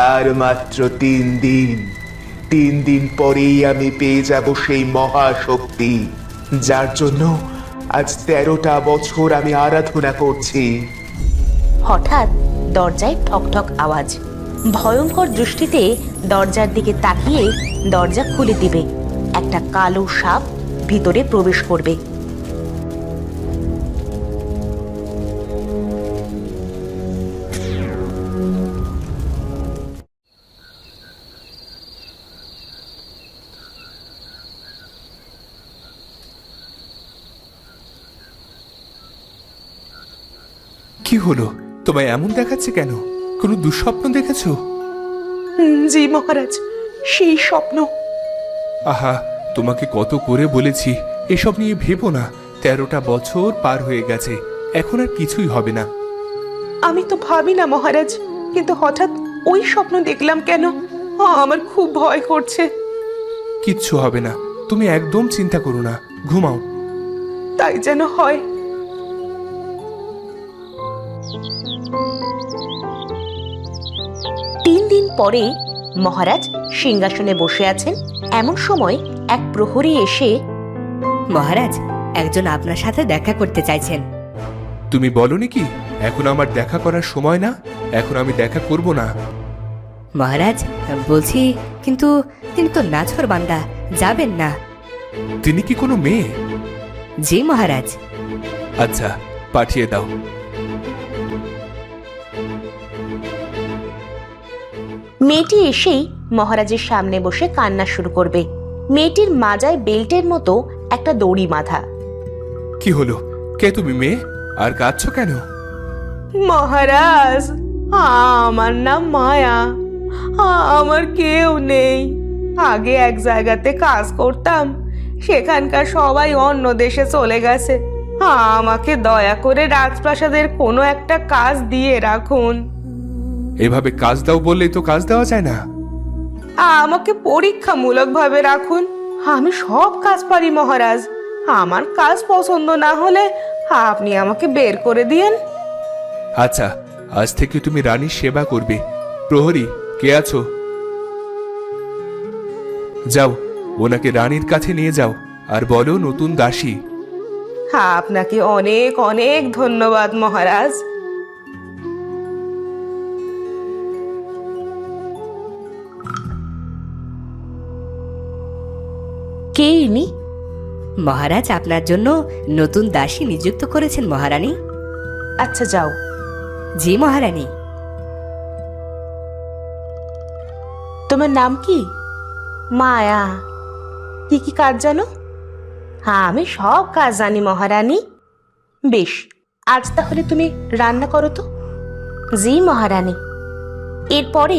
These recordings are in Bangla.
আর মাত্র 3 দিন। 3 দিন পরেই আমি পেয়ে যাব সেই মহাশক্তি, যার জন্য আজ 13টা বছর আমি আরাধনা করছি। হঠাৎ দরজায় ঠকঠক আওয়াজ। ভয়ঙ্কর দৃষ্টিতে দরজার দিকে তাকিয়ে দরজা খুলে দিবে। একটা কালো সাপ ভিতরে প্রবেশ করবে। কি হলো? তোমায় এমন দেখাচ্ছে কেন? কোনো দুঃস্বপ্ন দেখেছো? জি মহারাজ, সেই স্বপ্ন। আহা, তোমাকে কত করে বলেছি এসব নিয়ে ভেবো না। 13টা বছর পার হয়ে গেছে, এখন আর কিছুই হবে না। আমি তো ভাবি না মহারাজ, কিন্তু হঠাৎ ওই স্বপ্ন দেখলাম কেন? আমার খুব ভয় করছে। কিচ্ছু হবে না, তুমি একদম চিন্তা করো না, ঘুমাও। তাই যেন হয়। 3 দিন পরে মহারাজ সিংহাসনে বসে আছেন। এমন সময় এক প্রহরী এসে, মহারাজ, একজন আপনার সাথে দেখা করতে চাইছেন। তুমি বলনি কি এখন আমার দেখা করার সময় না? এখন আমি দেখা করব না। মহারাজ বলছি, কিন্তু তিনি তো নাছর বান্দা, যাবেন না। তিনি কি কোনো মেয়ে? জি মহারাজ। আচ্ছা, পাঠিয়ে দাও। মেয়েটি এসেই মহারাজের সামনে বসে কান্না শুরু করবে। মেয়েটির মাজায় বেল্টের মতো একটা দড়ি বাঁধা। কি হলো? কে তুমি মেয়ে? আর কাঁদছো কেন? মহারাজ, আমার নাম মায়া। আমার কেউ নেই। আগে এক জায়গাতে কাজ করতাম, সেখানকার সবাই অন্য দেশে চলে গেছে। আমাকে দয়া করে রাজপ্রাসাদের কোনো একটা কাজ দিয়ে রাখুন। এভাবে কাজ দাও বললেই তো কাজ দেওয়া যায় না। আমাকে পরীক্ষামূলক ভাবে রাখুন। আমি সব কাজ পারি মহারাজ। আমার কাজ পছন্দ না হলে আপনি আমাকে বের করে দিয়েন। আচ্ছা, আজ থেকে তুমি রানীর সেবা করবে। প্রহরী, কে আছো? যাও, ওনাকে রানীর কাছে নিয়ে যাও আর বলো নতুন দাসী। আপনাকে অনেক অনেক ধন্যবাদ মহারাজ। কে ইনি? মহারাজ আপনার জন্য নতুন দাসী নিযুক্ত করেছেন মহারানী। আচ্ছা, যাও। জি মহারানী। তোমার নাম কি? মায়া। কি কি কাজ জানো? হ্যাঁ, আমি সব কাজ জানি মহারানী। বেশ, আজ তাহলে তুমি রান্না করো তো। জি মহারানী। এরপরে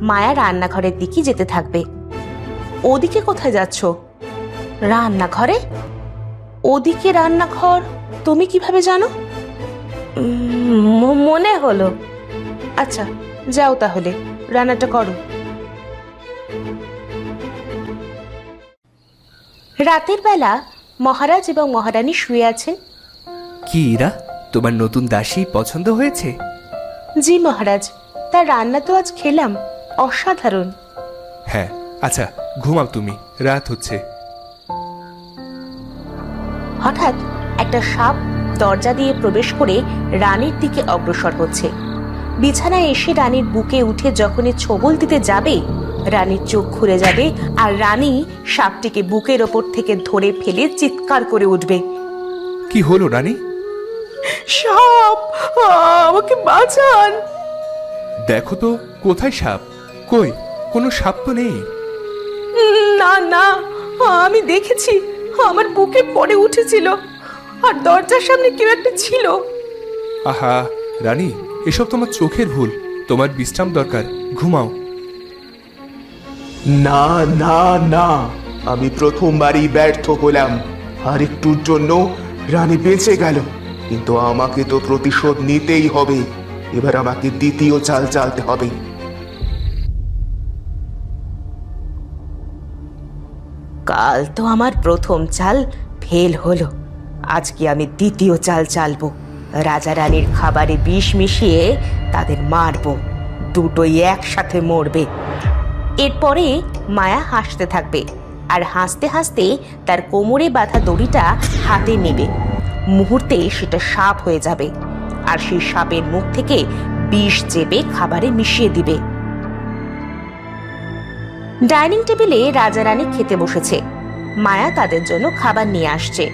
মায়া রান্নাঘরের দিকে যেতে থাকবে। ওদিকে কোথায় যাচ্ছ? রান্নাঘরে? ওদিকে রান্নাঘর তুমি কিভাবে জানো? মনে হলো। আচ্ছা, যাও তাহলে, রান্নাটা করো। রাতের বেলা মহারাজ এবং মহারানী শুয়ে আছেন। কি ইরা, তোমার নতুন দাসী পছন্দ হয়েছে? জি মহারাজ, তার রান্না তো আজ খেলাম, অসাধারণ। হ্যাঁ, আচ্ছা ঘুমাও তুমি, রাত হচ্ছে। হঠাৎ একটা সাপ দরজা দিয়ে প্রবেশ করে রানীর দিকে অগ্রসর হচ্ছে। বিছানায় এসে রানীর বুকে উঠে যখনই ছোবল দিতে যাবে, রানীর চোখ খুলে যাবে আর রানী সাপটিকে বুকের ওপর থেকে ধরে ফেলে চিৎকার করে উঠবে। কি হলো রানী? সাপ, আমাকে বাঁচান। দেখো তো কোথায় সাপ? কই, কোনো সাপ তো নেই। না না, আমি দেখেছি, আমার বুকে পড়ে উঠেছিল আর দরজার সামনে কেউ একটা ছিল। আহা রানী, এসব তোমার চোখের ভুল। তোমার বিশ্রাম দরকার, ঘুমাও। না না না, আমি প্রথমবারই ব্যর্থ হলাম। আর একটুর জন্য রানী বেঁচে গেল, কিন্তু আমাকে তো প্রতিশোধ নিতেই হবে। এবার আমাকে দ্বিতীয় চাল চালতে হবে। কাল তো আমার প্রথম চাল ফেল হলো, আজকে আমি দ্বিতীয় চাল চালবো। রাজা রানীর খাবারে বিষ মিশিয়ে তাদের মারবো, দুটোই একসাথে মরবে। এরপরে মায়া হাসতে থাকবে, আর হাসতে হাসতে তার কোমরে বাঁধা দড়িটা হাতে নেবে। মুহূর্তে সেটা সাপ হয়ে যাবে, আর সেই সাপের মুখ থেকে বিষ চেপে খাবারে মিশিয়ে দিবে। ডাইনিং টেবিলে রাজা রানী খেতে বসেছে। মায়া তাদের জন্য খাবার নিয়ে আসছে।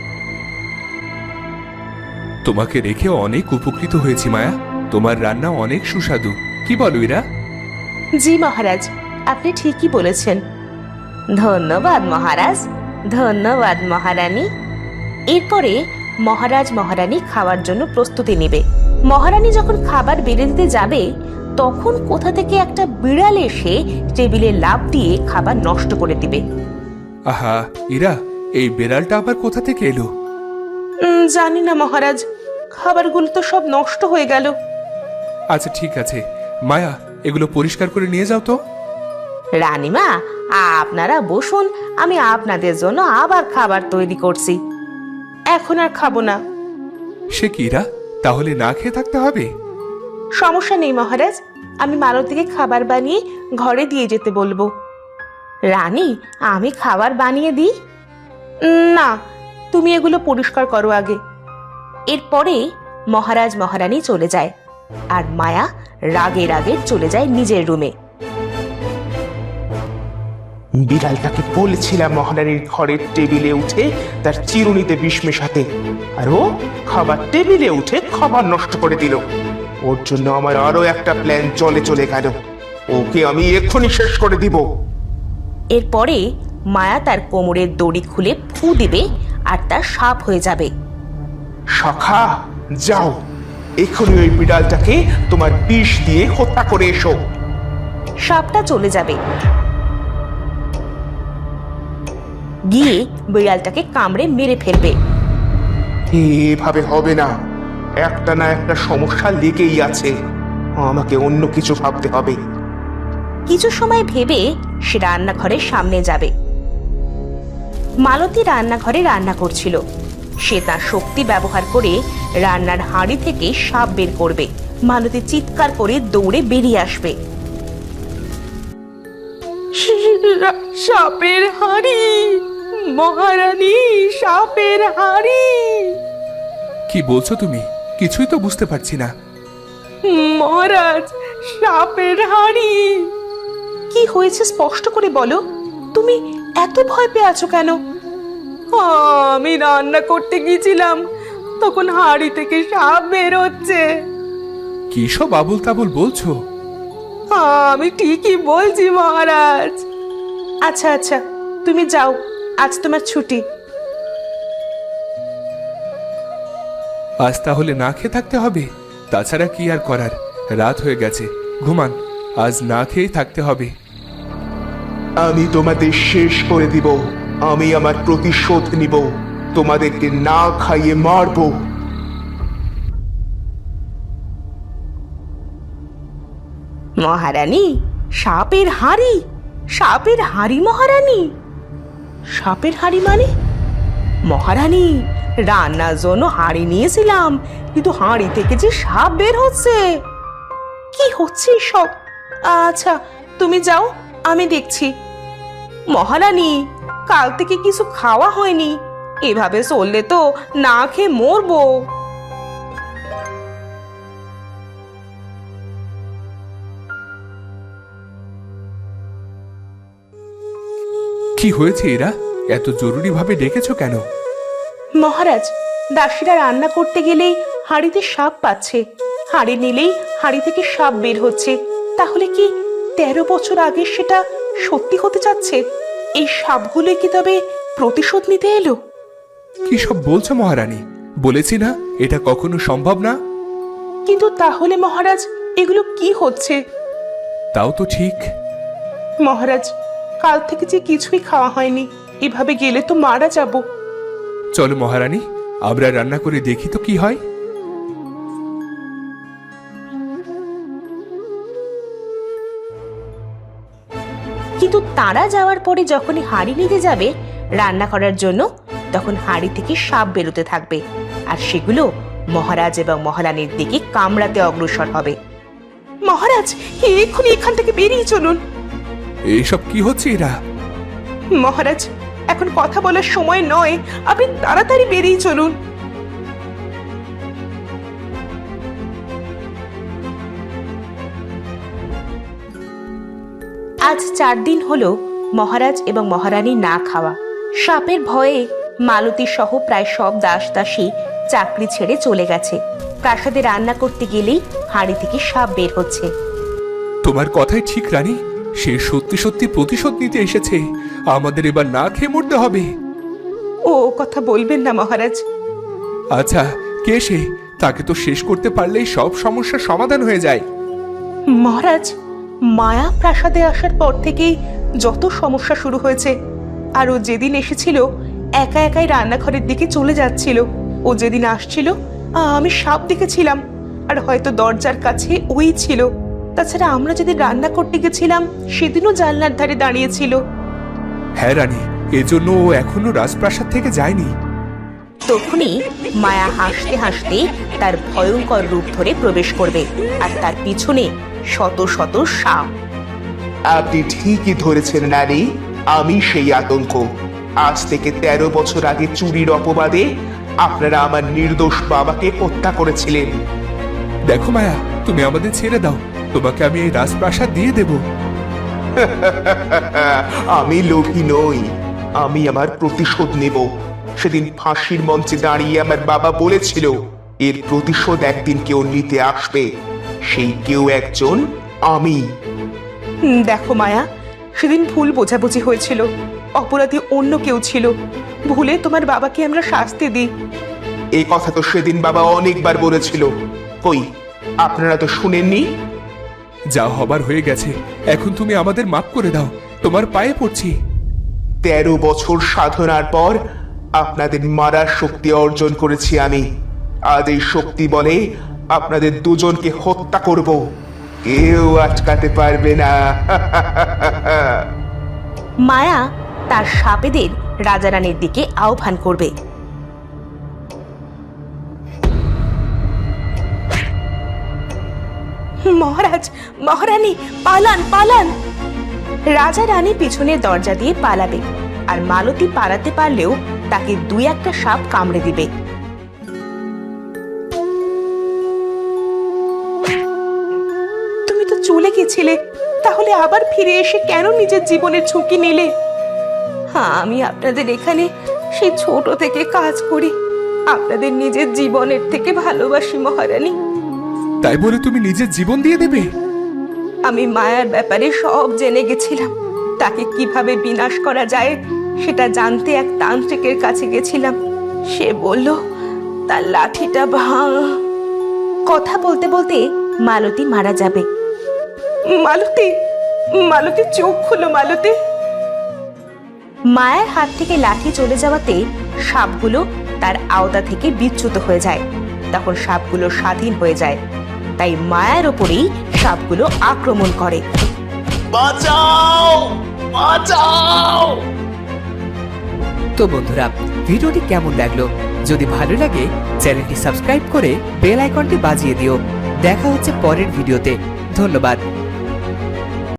তোমাকে রেখে অনেক উপকৃত হয়েছি মায়া। তোমার রান্না অনেক সুস্বাদু, কি বলো ইরা? জি মহারাজ, আপনি ঠিকই বলেছেন। ধন্যবাদ মহারাজ, ধন্যবাদ মহারানী। এরপরে মহারাজ মহারানী খাওয়ার জন্য প্রস্তুতি নেবে। মহারানী যখন খাবার বেড়ে দিতে যাবে, তখন কোথা থেকে একটা বিড়াল এসে টেবিলে লাফ দিয়ে খাবার নষ্ট করে দিবে। আহা ইরা, এই বেড়ালটা আবার কোথা থেকে এলো? জানি না মহারাজ, খাবারগুলো তো সব নষ্ট হয়ে গেল। আচ্ছা ঠিক আছে মায়া, এগুলো পরিষ্কার করে নিয়ে যাও তো। রানীমা, আপনারা বসুন, আমি আপনাদের জন্য আবার খাবার তৈরি করছি। এখন আর খাবো না। সে কি ইরা, তাহলে না খেয়ে থাকতে হবে? সমস্যা নেই মহারাজ, আমি মালতীকে খাবার বানিয়ে ঘরে দিয়ে যেতে বলবো। রানী, আমি খাবার বানিয়ে দিই? না, তুমি এগুলো পরিষ্কার করো আগে। এরপরে মহারাজ মহারানী চলে যায়, আর মায়া রাগে রাগে চলে যায় নিজের রুমে। বিড়ালটাকে বলেছিলাম মহারানীর ঘরের টেবিলে উঠে তার চিরুনিতে বিষ মেশাতে, আর ও খাবার টেবিলে উঠে খাবার নষ্ট করে দিল। ওর জন্য আমার আরো একটা প্ল্যান চলে গেল। ওকে আমি এক্ষুনি শেষ করে দিব। এরপরে মায়া তার কোমরের দড়ি খুলে ফু দিবে, আর তার সাপ হয়ে যাবে। সখা, যাও এক্ষুনি ওই বিড়ালটাকে তোমার বিষ দিয়ে হত্যা করে এসো। সাপটা চলে যাবে, গিয়ে বিড়ালটাকে কামড়ে মেরে ফেলবে। এভাবে হবে না, একটা না একটা সমস্যা লেগেই আছে। আমাকে অন্য কিছু ভাবতে হবে। কিছু সময় ভেবে সে রান্নাঘরের সামনে যাবে। মালতী রান্নাঘরে রান্না করছিল। সে তার শক্তি ব্যবহার করে রান্নার হাঁড়ি থেকে সাপ বের করবে। মালতী চিৎকার করে দৌড়ে বেরিয়ে আসবে। সাপের হাঁড়ি, মহারানী, সাপের হাঁড়ি। কি বলছো তুমি? কিছুই তো বুঝতে পারছি না। মহারাজ, সাপের হাঁড়ি। কি হয়েছে স্পষ্ট করে বলো, তুমি এত ভয় পেয়ে আছো কেন? আমি রান্না করতে গিয়েছিলাম, তখন হাঁড়ি থেকে সাপ বের হচ্ছে। কি সব আবুল তাবুল বলছো? আমি ঠিকই বলছি মহারাজ। আচ্ছা আচ্ছা, তুমি যাও, আজ তোমার ছুটি। আজ তাহলে না খেয়ে থাকতে হবে, তাছাড়া কি আর করার। রাত হয়ে গেছে, ঘুমান। আজ না খেয়েই থাকতে হবে। আমি তোমাদের শেষ করে দিব। আমি আমার প্রতিশোধ নিব। তোমাদেরকে না খাইয়ে মারবো। মহারানী, সাপের হাঁড়ি, সাপের হাঁড়ি মহারানী। সাপের হাঁড়ি মানে? মহারানী, রান্নার জন্য হাঁড়ি নিয়েছিলাম, কিন্তু হাঁড়ি থেকে যে সাপ বের হচ্ছে। কি হচ্ছে সব? আচ্ছা তুমি যাও, আমি দেখছি। মহারানী, কাল থেকে কিছু খাওয়া হয়নি, এভাবে চললে তো না খেয়ে মরবো। কি হয়েছে এরা? এত জরুরি ভাবে ডেকেছো কেন? মহারাজ, দাসীরা রান্না করতে গেলেই হাঁড়িতে সাপ পাচ্ছে। হাঁড়ি নিলেই হাঁড়ি থেকে সাপ বের হচ্ছে। তাহলে কি 13 বছর আগে সেটা সত্যি হতে যাচ্ছে? এই সাপগুলো কি তবে প্রতিশোধ নিতে এলো? কি সব বলছো মহারানী? বলেছি না এটা কখনো সম্ভব না। কিন্তু তাহলে মহারাজ, এগুলো কি হচ্ছে? তাও তো ঠিক। মহারাজ, কাল থেকে যে কিছুই খাওয়া হয়নি, এভাবে গেলে তো মারা যাব। চলো মহারানী, আমরা রান্না করে দেখি তো কি হয়। কিন্তু তারা যাওয়ার পরে যখনই হাঁড়ি নিতে যাবে রান্না করার জন্য, তখন হাঁড়ি থেকে সাপ বেরোতে থাকবে, আর সেগুলো মহারাজ এবং মহারানীর দিকে কামড়াতে অগ্রসর হবে। মহারাজ, এক্ষুনি এখান থেকে বেরিয়ে চলুন। এইসব কি হচ্ছে এরা? মহারাজ, এখন কথা বলার সময় নয়, আপনি তাড়াতাড়ি বেরিয়ে চলুন। আজ 4 দিন হলো মহারাজ এবং মহারানী না খাওয়া। সাপের ভয়ে মালতী সহ প্রায় সব দাস দাসী চাকরি ছেড়ে চলে গেছে। প্রাসাদে রান্না করতে গেলেই হাঁড়ি থেকে সাপ বের হচ্ছে। তোমার কথাই ঠিক রানী, সে সত্যি সত্যি প্রতিশোধ নিতে এসেছে। আমাদের এবার না খেয়ে মরতে হবে। ও কথা বলবেন না মহারাজ। আচ্ছা, কে সে? তাকে তো শেষ করতে পারলেই সব সমস্যার সমাধান হয়ে যায়। মহারাজ, মায়া প্রাসাদে আসার পর থেকেই যত সমস্যা শুরু হয়েছে। আর ও যেদিন এসেছিল একা একাই রান্নাঘরের দিকে চলে যাচ্ছিল। ও যেদিন আসছিল আমি সাপ দেখেছিলাম, আর হয়তো দরজার কাছে ওই ছিল। তাছাড়া আমরা যেদিন রান্না করতে গেছিলাম সেদিনও জানলার ধারে দাঁড়িয়েছিল। হ্যাঁ রানী, এজন্য ও এখনো রাজপ্রাসাদ থেকে যায়নি। তখনই মায়া হাসতে হাসতে তার ভয়ঙ্কর রূপ ধরে প্রবেশ করবে, আর তার পিছনে শত শত সাপ। আপনি ঠিকই ধরেছেন নারী, আমি সেই আতঙ্ক। আজ থেকে 13 বছর আগে চুরির অপবাদে আপনারা আমার নির্দোষ বাবাকে হত্যা করেছিলেন। দেখো মায়া, তুমি আমাদের ছেড়ে দাও, তোমাকে আমি এই রাজপ্রাসাদ দিয়ে দেব। আমি লোভী নই, আমি আমার প্রতিশোধ নেব। সেদিন ফাঁসির মঞ্চে দাঁড়িয়ে আমার বাবা বলেছিল, এর প্রতিশোধ একদিন কেউ নিতে আসবে, সেই কেউ একজন আমি। দেখো মায়া, সেদিন ভুল বোঝাবুঝি হয়েছিল। অপরাধী অন্য কেউ ছিল। ভুলে তোমার বাবাকে আমরা শাস্তি দিই। এই কথা তো সেদিন বাবা অনেকবার বলেছিল। কই, আপনারা তো শুনেননি? যা হবার হয়ে গেছে, এখন তুমি আমাদের মাফ করে দাও, তোমার পায়ে পড়ছি। 13 বছর সাধনার পর আপনাদের মারার শক্তি অর্জন করেছি আমি। আজ এই শক্তি বলে আপনাদের দুজনকে হত্যা করব, কেউ আটকাতে পারবে না। মায়া তার সাপেদের রাজারানীর দিকে আহ্বান করবে। মহারাজ, মহারানী, পালান পালান। রাজা রানী পিছনের দরজা দিয়ে পালাবে, আর মালতী পালাতে পারলেও তাকে 2-1টা সাপ কামড়ে দিবে। তুমি তো চলে গেছিলে, তাহলে আবার ফিরে এসে কেন নিজের জীবনের ঝুঁকি নিলে? হ্যাঁ, আমি আপনাদের এখানে সেই ছোট থেকে কাজ করি। আপনাদের নিজের জীবনের থেকে ভালোবাসি মহারানী। তাই বলে তুমি নিজের জীবন দিয়ে দেবে? আমি মায়ার ব্যাপারে সব জেনে গেছিলাম। তাকে কিভাবে বিনাশ করা যায় সেটা জানতে এক তান্ত্রিকের কাছে গেছিলাম। সে বলল তার লাঠিটা ভাঙ। কথা বলতে বলতে মালতী মারা যাবে। মালতী, মালতী চোখ খুলো মালতী। মায়ের হাত থেকে লাঠি চলে যাওয়াতে সাপগুলো তার আওতা থেকে বিচ্যুত হয়ে যায়। তখন সাপগুলো স্বাধীন হয়ে যায়, তাই মায়ের ওপরেই সাপগুলো আক্রমণ করে। বাঁচাও, বাঁচাও! তো বন্ধুরা, ভিডিওটি কেমন লাগলো? যদি ভালো লাগে চ্যানেলটি সাবস্ক্রাইব করে বেল আইকনটি বাজিয়ে দিও। দেখা হচ্ছে পরের ভিডিওতে। ধন্যবাদ।